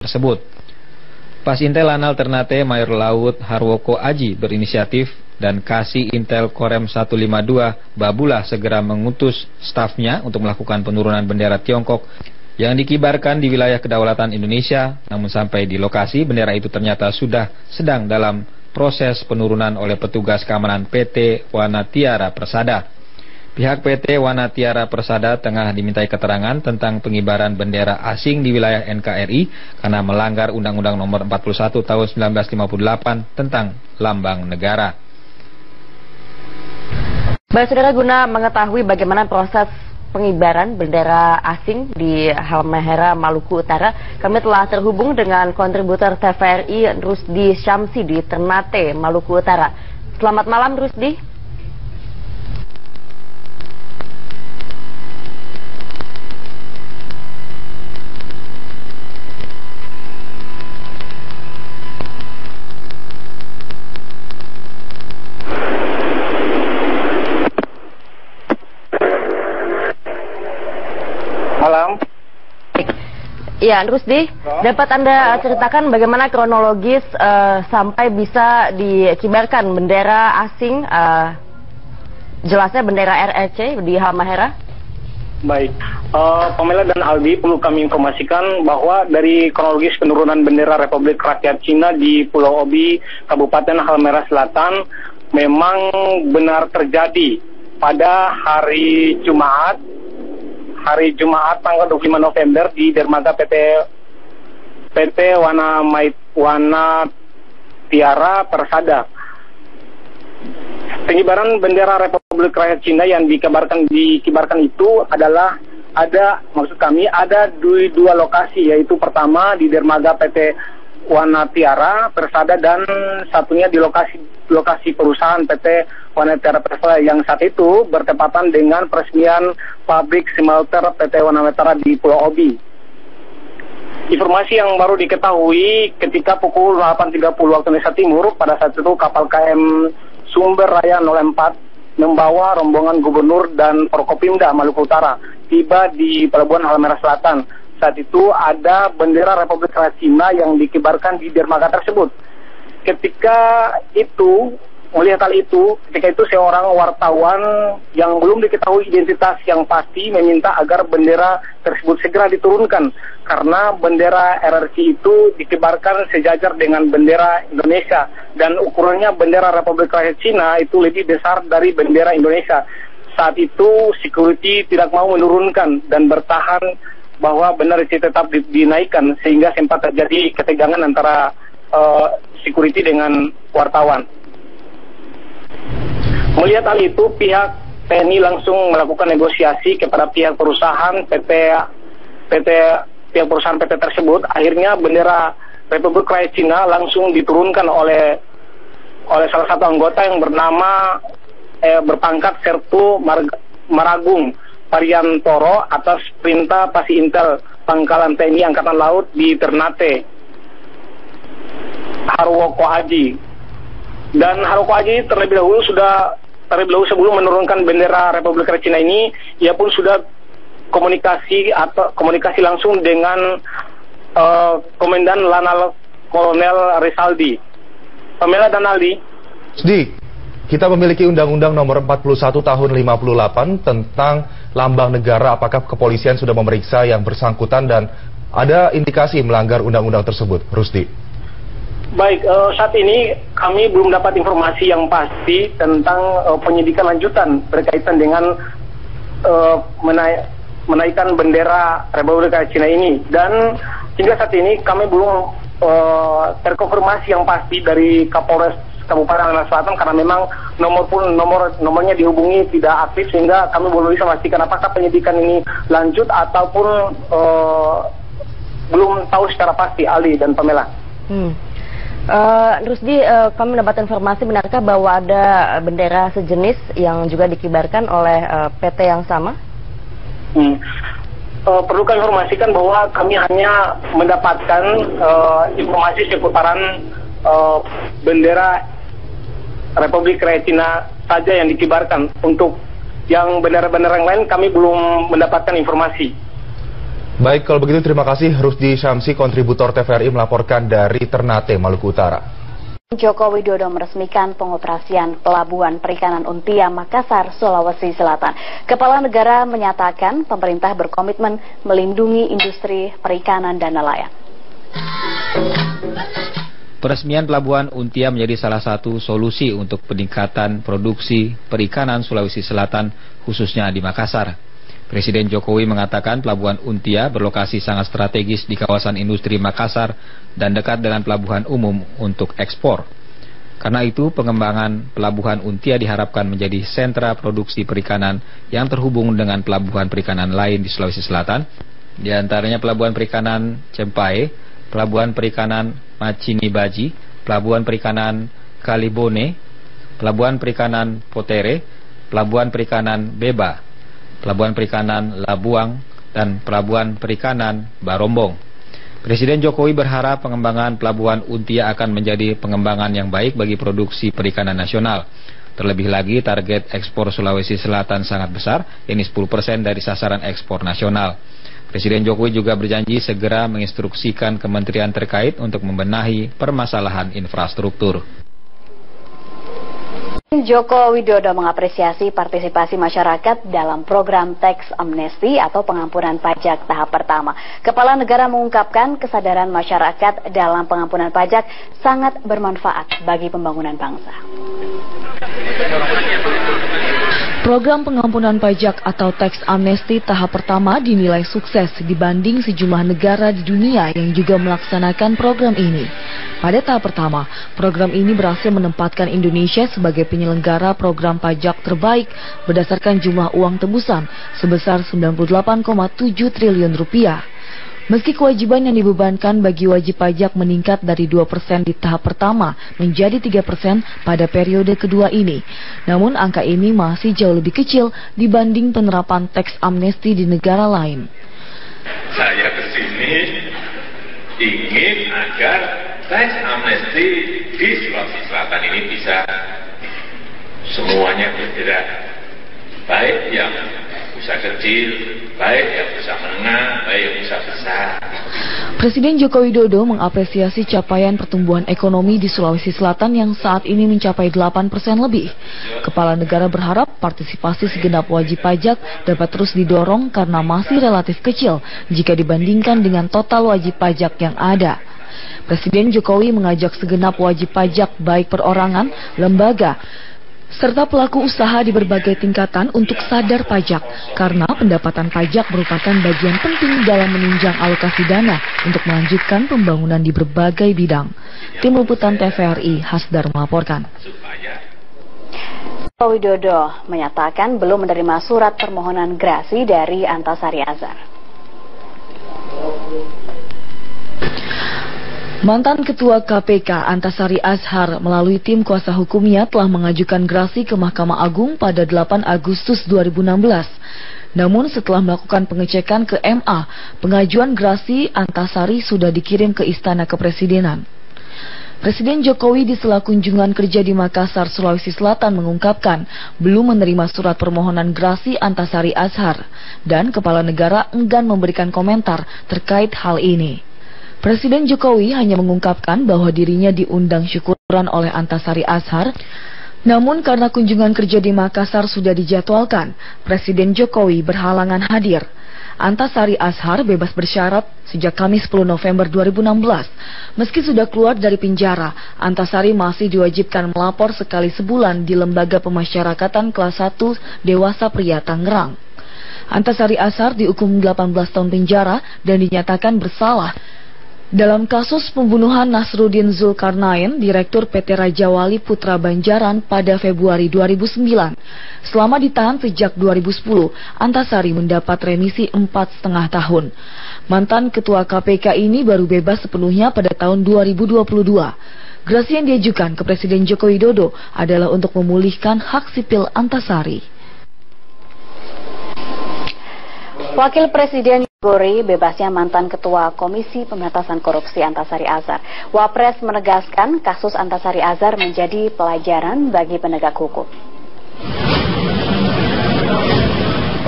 tersebut. Pas Intel Lanal Ternate Mayor Laut Harwoko Aji berinisiatif dan Kasih Intel Korem 152 Babula segera mengutus stafnya untuk melakukan penurunan bendera Tiongkok yang dikibarkan di wilayah kedaulatan Indonesia. Namun sampai di lokasi, bendera itu ternyata sudah sedang dalam proses penurunan oleh petugas keamanan PT Wanatiara Persada. Pihak PT Wanatiara Persada tengah dimintai keterangan tentang pengibaran bendera asing di wilayah NKRI karena melanggar Undang-Undang Nomor 41 Tahun 1958 tentang lambang negara. Baik, saudara, guna mengetahui bagaimana proses pengibaran bendera asing di Halmahera, Maluku Utara, kami telah terhubung dengan kontributor TVRI Rusdi Syamsi di Ternate, Maluku Utara. Selamat malam, Rusdi. Malam. Ya, Rusdi, dapat Anda ceritakan bagaimana kronologis sampai bisa dikibarkan bendera asing, jelasnya bendera RRC di Halmahera? Baik, Pamela dan Aldi, perlu kami informasikan bahwa dari kronologis penurunan bendera Republik Rakyat Cina di Pulau Obi, Kabupaten Halmahera Selatan, memang benar terjadi pada hari Jumat tanggal 25 November di dermaga PT Wanatiara Persada. Pengibaran bendera Republik Rakyat Cina yang dikibarkan itu adalah ada dua lokasi, yaitu pertama di dermaga PT Wanatiara Persada dan satunya di lokasi perusahaan PT Wanatiara Persada yang saat itu bertepatan dengan peresmian pabrik smelter PT Wanatiara di Pulau Obi. Informasi yang baru diketahui ketika pukul 8.30 waktu Indonesia Timur, pada saat itu kapal KM Sumber Raya 04 membawa rombongan gubernur dan Forkopimda Maluku Utara tiba di Pelabuhan Halmahera Selatan. Saat itu ada bendera Republik Rakyat Cina yang dikibarkan di dermaga tersebut. Ketika itu seorang wartawan yang belum diketahui identitas yang pasti meminta agar bendera tersebut segera diturunkan karena bendera RRC itu dikibarkan sejajar dengan bendera Indonesia dan ukurannya bendera Republik Rakyat Cina itu lebih besar dari bendera Indonesia. Saat itu security tidak mau menurunkan dan bertahan bahwa bendera itu tetap dinaikkan sehingga sempat terjadi ketegangan antara security dengan wartawan. Melihat hal itu, pihak TNI langsung melakukan negosiasi kepada pihak perusahaan PT tersebut. Akhirnya bendera Republik Rakyat Cina langsung diturunkan oleh salah satu anggota yang bernama berpangkat Sertu Maragung Pariantoro atas perintah Pasi Intel Pangkalan TNI Angkatan Laut di Ternate, Harwoko Aji. Dan Harwoko Aji terlebih dahulu sebelum menurunkan bendera Republik Rakyat Cina ini, ia pun sudah komunikasi langsung dengan Komandan Lanal Kolonel Risaldi. Pamela dan Aldi. Kita memiliki Undang-Undang Nomor 41 Tahun 58 tentang lambang negara. Apakah kepolisian sudah memeriksa yang bersangkutan dan ada indikasi melanggar undang-undang tersebut, Rusdi? Baik, saat ini kami belum dapat informasi yang pasti tentang penyidikan lanjutan berkaitan dengan menaikkan bendera Republik Rakyat Cina ini. Dan hingga saat ini kami belum terkonfirmasi yang pasti dari Kapolres Kabupaten Halmahera Selatan karena memang nomornya dihubungi tidak aktif sehingga kami belum bisa memastikan apakah penyidikan ini lanjut ataupun belum tahu secara pasti, Ali dan Pamela. Rusdi, kami mendapat informasi, benarkah bahwa ada bendera sejenis yang juga dikibarkan oleh PT yang sama? Perlu kami informasikan bahwa kami hanya mendapatkan informasi seputaran bendera Republik Rakyat Cina saja yang dikibarkan. Untuk yang bendera-bendera yang lain kami belum mendapatkan informasi. Baik, kalau begitu terima kasih Rusdi Syamsi, kontributor TVRI melaporkan dari Ternate, Maluku Utara. Joko Widodo meresmikan pengoperasian Pelabuhan Perikanan Untia Makassar, Sulawesi Selatan. Kepala negara menyatakan pemerintah berkomitmen melindungi industri perikanan dan nelayan. Peresmian Pelabuhan Untia menjadi salah satu solusi untuk peningkatan produksi perikanan Sulawesi Selatan, khususnya di Makassar. Presiden Jokowi mengatakan Pelabuhan Untia berlokasi sangat strategis di kawasan industri Makassar dan dekat dengan pelabuhan umum untuk ekspor. Karena itu, pengembangan Pelabuhan Untia diharapkan menjadi sentra produksi perikanan yang terhubung dengan pelabuhan perikanan lain di Sulawesi Selatan, di antaranya Pelabuhan Perikanan Cempae, Pelabuhan Perikanan Macinibaji, Pelabuhan Perikanan Kalibone, Pelabuhan Perikanan Potere, Pelabuhan Perikanan Beba, Pelabuhan Perikanan Labuang, dan Pelabuhan Perikanan Barombong. Presiden Jokowi berharap pengembangan Pelabuhan Untia akan menjadi pengembangan yang baik bagi produksi perikanan nasional. Terlebih lagi, target ekspor Sulawesi Selatan sangat besar, yakni 10% dari sasaran ekspor nasional. Presiden Jokowi juga berjanji segera menginstruksikan kementerian terkait untuk membenahi permasalahan infrastruktur. Joko Widodo mengapresiasi partisipasi masyarakat dalam program Tax Amnesty atau pengampunan pajak tahap pertama. Kepala negara mengungkapkan kesadaran masyarakat dalam pengampunan pajak sangat bermanfaat bagi pembangunan bangsa. Program pengampunan pajak atau Tax Amnesty tahap pertama dinilai sukses dibanding sejumlah negara di dunia yang juga melaksanakan program ini. Pada tahap pertama, program ini berhasil menempatkan Indonesia sebagai penyelenggara program pajak terbaik berdasarkan jumlah uang tebusan sebesar 98,7 triliun rupiah. Meski kewajiban yang dibebankan bagi wajib pajak meningkat dari 2% di tahap pertama menjadi 3% pada periode kedua ini, namun angka ini masih jauh lebih kecil dibanding penerapan tax amnesty di negara lain. Saya kesini ingin agar tax amnesty di Sulawesi Selatan ini bisa semuanya bergerak, baik yang usaha kecil, baik yang usaha menengah, baik yang usaha besar. Presiden Joko Widodo mengapresiasi capaian pertumbuhan ekonomi di Sulawesi Selatan yang saat ini mencapai 8% lebih. Kepala negara berharap partisipasi segenap wajib pajak dapat terus didorong karena masih relatif kecil jika dibandingkan dengan total wajib pajak yang ada. Presiden Jokowi mengajak segenap wajib pajak baik perorangan, lembaga, serta pelaku usaha di berbagai tingkatan untuk sadar pajak, karena pendapatan pajak merupakan bagian penting dalam menunjang alokasi dana untuk melanjutkan pembangunan di berbagai bidang. Tim Liputan TVRI, Hasdar melaporkan. Joko Widodo menyatakan belum menerima surat permohonan grasi dari Antasari Azhar. Mantan Ketua KPK Antasari Azhar melalui tim kuasa hukumnya telah mengajukan grasi ke Mahkamah Agung pada 8 Agustus 2016. Namun setelah melakukan pengecekan ke MA, pengajuan grasi Antasari sudah dikirim ke Istana Kepresidenan. Presiden Jokowi di sela kunjungan kerja di Makassar, Sulawesi Selatan mengungkapkan belum menerima surat permohonan grasi Antasari Azhar dan Kepala Negara enggan memberikan komentar terkait hal ini. Presiden Jokowi hanya mengungkapkan bahwa dirinya diundang syukuran oleh Antasari Azhar, namun karena kunjungan kerja di Makassar sudah dijadwalkan, Presiden Jokowi berhalangan hadir. Antasari Azhar bebas bersyarat sejak Kamis 10 November 2016. Meski sudah keluar dari penjara, Antasari masih diwajibkan melapor sekali sebulan di Lembaga Pemasyarakatan Kelas 1 Dewasa Pria Tangerang. Antasari Azhar dihukum 18 tahun penjara dan dinyatakan bersalah dalam kasus pembunuhan Nasruddin Zulkarnain, Direktur PT Raja Wali Putra Banjaran pada Februari 2009. Selama ditahan sejak 2010, Antasari mendapat remisi 4,5 tahun. Mantan Ketua KPK ini baru bebas sepenuhnya pada tahun 2022. Grasi yang diajukan ke Presiden Joko Widodo adalah untuk memulihkan hak sipil Antasari. Wakil Presiden Gori bebasnya mantan Ketua Komisi Pemberantasan Korupsi Antasari Azhar. Wapres menegaskan kasus Antasari Azhar menjadi pelajaran bagi penegak hukum.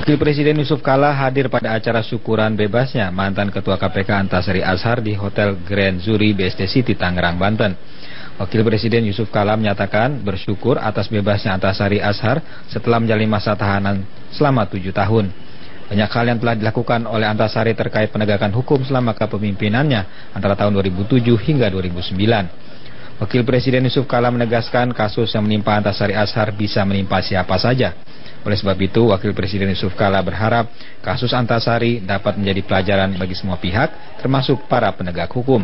Wakil Presiden Yusuf Kala hadir pada acara syukuran bebasnya mantan Ketua KPK Antasari Azhar di Hotel Grand Zuri BSD City, Tangerang, Banten. Wakil Presiden Yusuf Kala menyatakan bersyukur atas bebasnya Antasari Azhar setelah menjalani masa tahanan selama 7 tahun. Banyak hal yang telah dilakukan oleh Antasari terkait penegakan hukum selama kepemimpinannya antara tahun 2007 hingga 2009. Wakil Presiden Yusuf Kala menegaskan kasus yang menimpa Antasari Azhar bisa menimpa siapa saja. Oleh sebab itu, Wakil Presiden Yusuf Kala berharap kasus Antasari dapat menjadi pelajaran bagi semua pihak, termasuk para penegak hukum.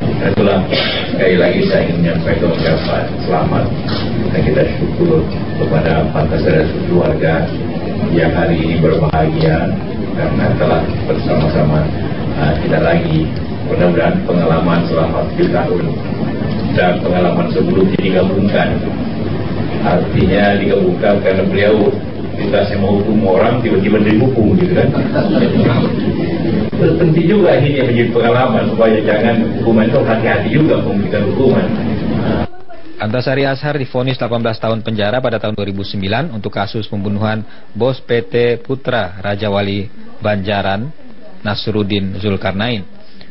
Itulah sekali lagi saya ingin menyampaikan ucapan selamat dan kita syukur kepada Antasari dan keluarga yang hari ini berbahagia karena telah bersama-sama kita lagi. Mudah-mudahan pengalaman selama 7 tahun dan pengalaman sebelumnya digabungkan. Artinya digabungkan karena beliau tidak mau hukum orang tiba-tiba dihukum gitu kan. Penting juga ini menjadi pengalaman supaya jangan hukuman itu hati-hati juga memberikan hukuman. Antasari Azhar divonis 18 tahun penjara pada tahun 2009 untuk kasus pembunuhan bos PT Putra Raja Wali Banjaran Nasruddin Zulkarnain.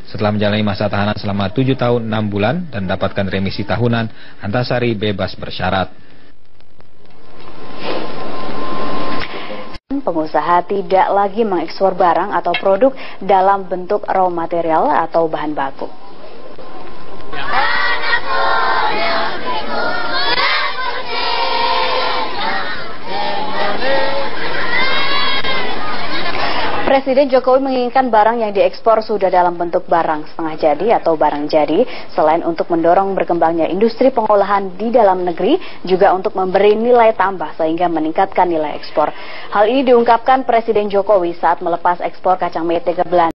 Setelah menjalani masa tahanan selama 7 tahun 6 bulan dan mendapatkan remisi tahunan, Antasari bebas bersyarat. Pengusaha tidak lagi mengekspor barang atau produk dalam bentuk raw material atau bahan baku. Presiden Jokowi menginginkan barang yang diekspor sudah dalam bentuk barang setengah jadi atau barang jadi, selain untuk mendorong berkembangnya industri pengolahan di dalam negeri, juga untuk memberi nilai tambah sehingga meningkatkan nilai ekspor. Hal ini diungkapkan Presiden Jokowi saat melepas ekspor kacang mete ke Belanda.